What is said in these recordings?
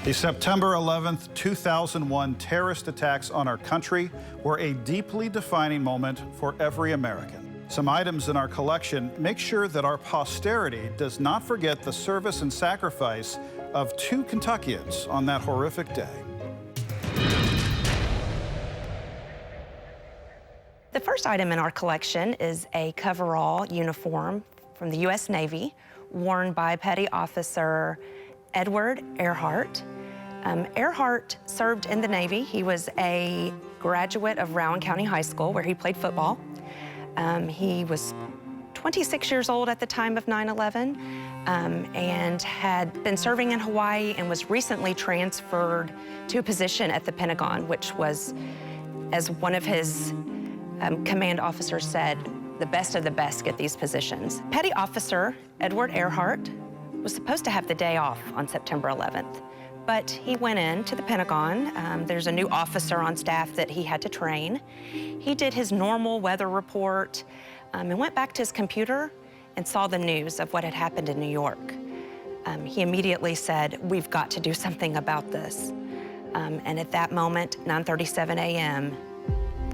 The September 11th, 2001 terrorist attacks on our country were a deeply defining moment for every American. Some items in our collection make sure that our posterity does not forget the service and sacrifice of two Kentuckians on that horrific day. The first item in our collection is a coverall uniform from the U.S. Navy worn by Petty Officer Edward Earhart. Earhart served in the Navy. He was a graduate of Rowan County High School, where he played football. He was 26 years old at the time of 9/11 and had been serving in Hawaii and was recently transferred to a position at the Pentagon, which was, as one of his command officers said, the best of the best get these positions. Petty Officer Edward Earhart was supposed to have the day off on September 11th, but he went in to the Pentagon. There's a new officer on staff that he had to train. He did his normal weather report and went back to his computer and saw the news of what had happened in New York. He immediately said, "We've got to do something about this." And at that moment, 9:37 a.m.,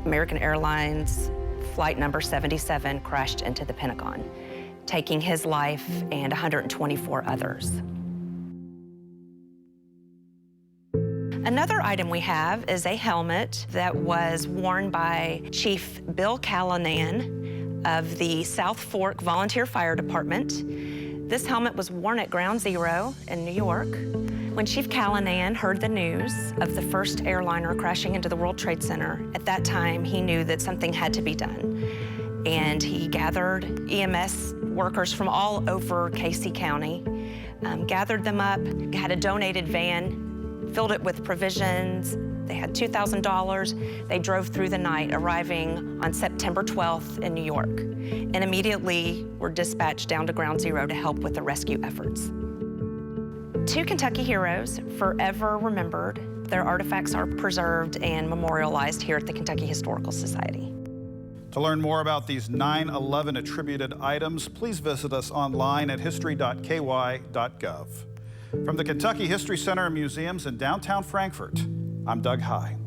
American Airlines flight number 77 crashed into the Pentagon, taking his life and 124 others. Another item we have is a helmet that was worn by Chief Bill Callanan of the South Fork Volunteer Fire Department. This helmet was worn at Ground Zero in New York. When Chief Callanan heard the news of the first airliner crashing into the World Trade Center, at that time he knew that something had to be done. And he gathered EMS workers from all over Casey County, gathered them up, had a donated van, filled it with provisions. They had $2,000. They drove through the night, arriving on September 12th in New York, and immediately were dispatched down to Ground Zero to help with the rescue efforts. Two Kentucky heroes, forever remembered. Their artifacts are preserved and memorialized here at the Kentucky Historical Society. To learn more about these 9/11 attributed items, please visit us online at history.ky.gov. From the Kentucky History Center and Museums in downtown Frankfort, I'm Doug High.